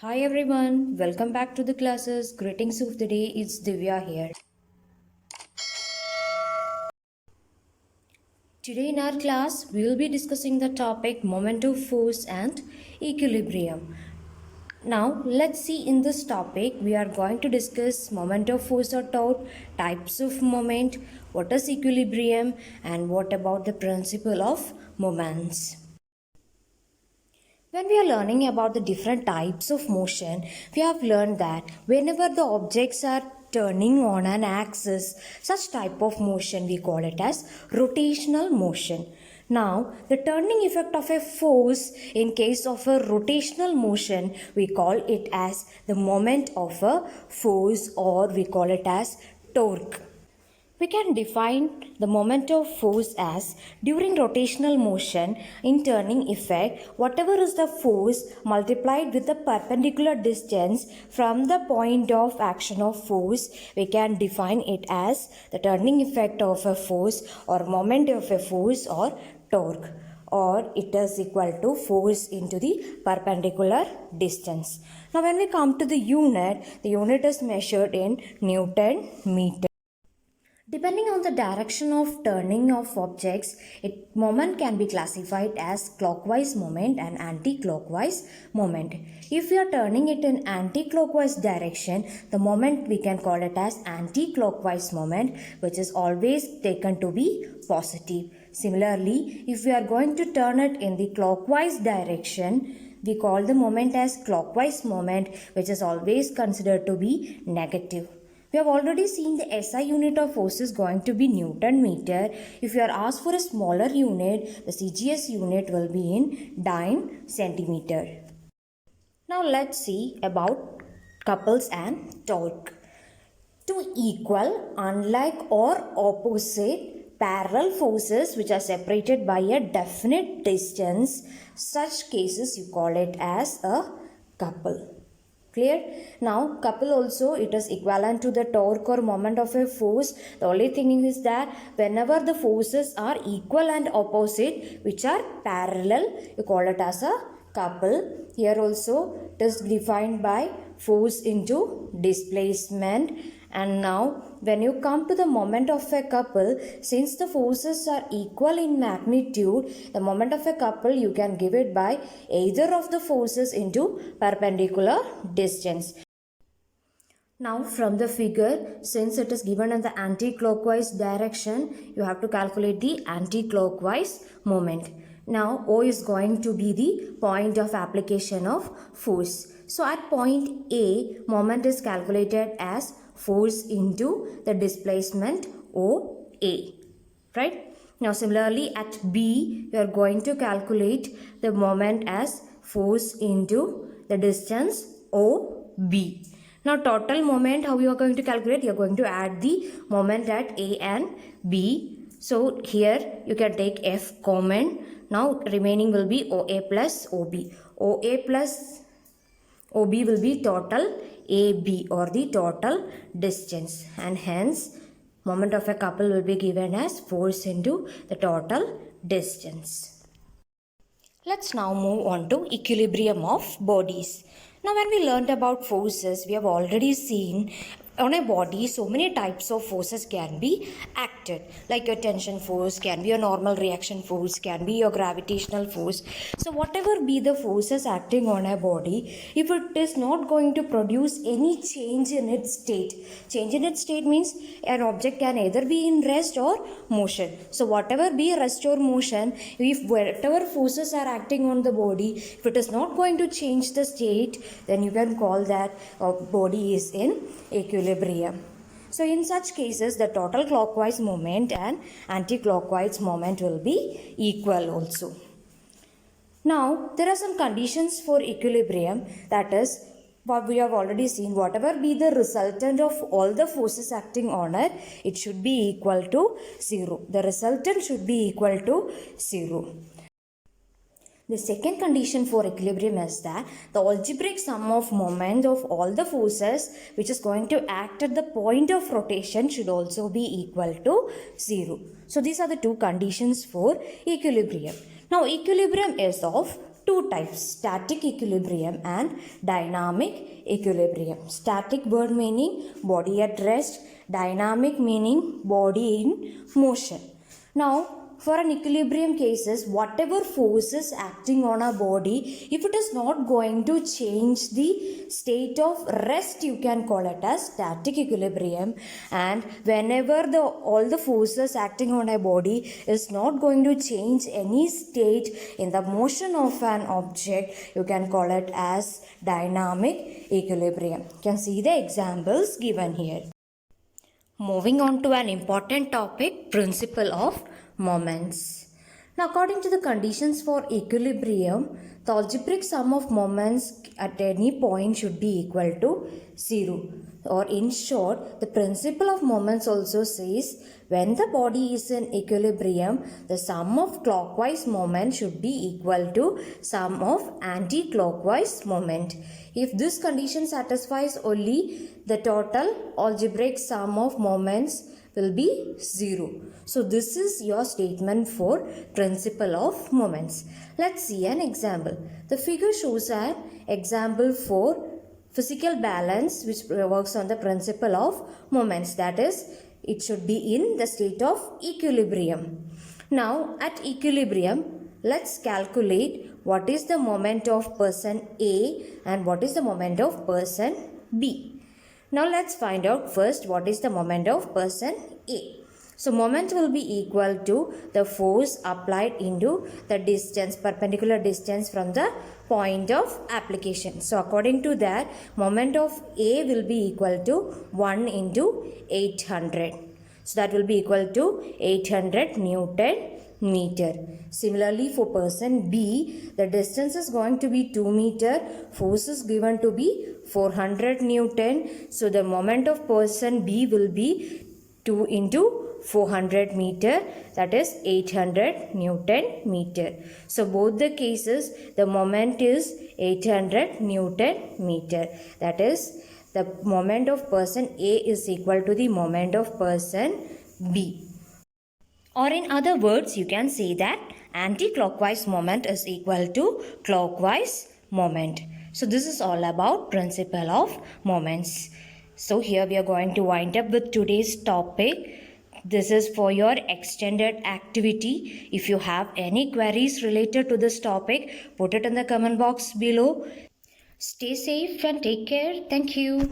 Hi everyone, welcome back to the classes. Greetings of the day, it's Divya here. Today in our class, we will be discussing the topic moment of force and equilibrium. Now, let's see in this topic, we are going to discuss moment of force or torque, types of moment, what is equilibrium, and what about the principle of moments. When we are learning about the different types of motion, we have learned that whenever the objects are turning on an axis, such type of motion we call it as rotational motion. Now, the turning effect of a force in case of a rotational motion, we call it as the moment of a force or we call it as torque. We can define the moment of force as during rotational motion in turning effect, whatever is the force multiplied with the perpendicular distance from the point of action of force, we can define it as the turning effect of a force or moment of a force or torque, or it is equal to force into the perpendicular distance. Now when we come to the unit is measured in Newton meter. Depending on the direction of turning of objects, moment can be classified as clockwise moment and anti-clockwise moment. If we are turning it in anti-clockwise direction, the moment we can call it as anti-clockwise moment, which is always taken to be positive. Similarly, if we are going to turn it in the clockwise direction, we call the moment as clockwise moment, which is always considered to be negative. We have already seen the SI unit of force is going to be Newton meter. If you are asked for a smaller unit, the CGS unit will be in dyne centimeter. Now let's see about couples and torque. Two equal, unlike or opposite parallel forces which are separated by a definite distance, such cases you call it as a couple. Clear? Now couple also, it is equivalent to the torque or moment of a force. The only thing is that whenever the forces are equal and opposite which are parallel, you call it as a couple. Here also it is defined by force into displacement. And now when you come to the moment of a couple, since the forces are equal in magnitude, the moment of a couple you can give it by either of the forces into perpendicular distance. Now from the figure, since it is given in the anti-clockwise direction, you have to calculate the anti-clockwise moment. Now O is going to be the point of application of force. So at point A, moment is calculated as force into the displacement OA. Right? Now similarly at B, you are going to calculate the moment as force into the distance OB. Now total moment, how you are going to calculate? You are going to add the moment at A and B. So here you can take F common. Now remaining will be OA plus OB. OA plus OB will be total AB or the total distance, and hence moment of a couple will be given as force into the total distance. Let's now move on to equilibrium of bodies. Now when we learned about forces, we have already seen on a body so many types of forces can be acted, like your tension force can be a normal reaction force, can be your gravitational force. So whatever be the forces acting on a body, if it is not going to produce any change in its state, change in its state means an object can either be in rest or motion. So whatever be rest or motion, if whatever forces are acting on the body, if it is not going to change the state, then you can call that body is in equilibrium. So in such cases, the total clockwise moment and anti-clockwise moment will be equal also. Now there are some conditions for equilibrium, that is what we have already seen. Whatever be the resultant of all the forces acting on it should be equal to 0. The resultant should be equal to 0. The second condition for equilibrium is that the algebraic sum of moment of all the forces which is going to act at the point of rotation should also be equal to 0. So these are the two conditions for equilibrium. Now equilibrium is of two types, static equilibrium and dynamic equilibrium. Static word meaning body at rest, dynamic meaning body in motion. Now for an equilibrium cases, whatever forces acting on our body, if it is not going to change the state of rest, you can call it as static equilibrium. And whenever all the forces acting on our body is not going to change any state in the motion of an object, you can call it as dynamic equilibrium. You can see the examples given here. Moving on to an important topic, principle of moments. Now, according to the conditions for equilibrium, the algebraic sum of moments at any point should be equal to 0. Or in short, the principle of moments also says when the body is in equilibrium, the sum of clockwise moment should be equal to sum of anti-clockwise moment. If this condition satisfies only, the total algebraic sum of moments will be 0. So this is your statement for principle of moments. Let's see an example. The figure shows an example for physical balance which works on the principle of moments. That is, it should be in the state of equilibrium. Now at equilibrium, let's calculate what is the moment of person A and what is the moment of person B. Now let's find out first what is the moment of person A. So moment will be equal to the force applied into the distance, perpendicular distance from the point of application. So according to that, moment of A will be equal to 1 into 800. So that will be equal to 800 Newton meter. Similarly for person B, the distance is going to be 2 meter, force is given to be 400 Newton. So the moment of person B will be 2 into 400 meter, that is 800 Newton meter. So both the cases, the moment is 800 Newton meter. That is, the moment of person A is equal to the moment of person B. Or in other words, you can say that anti-clockwise moment is equal to clockwise moment. So this is all about principle of moments. So here we are going to wind up with today's topic. This is for your extended activity. If you have any queries related to this topic, put it in the comment box below. Stay safe and take care. Thank you.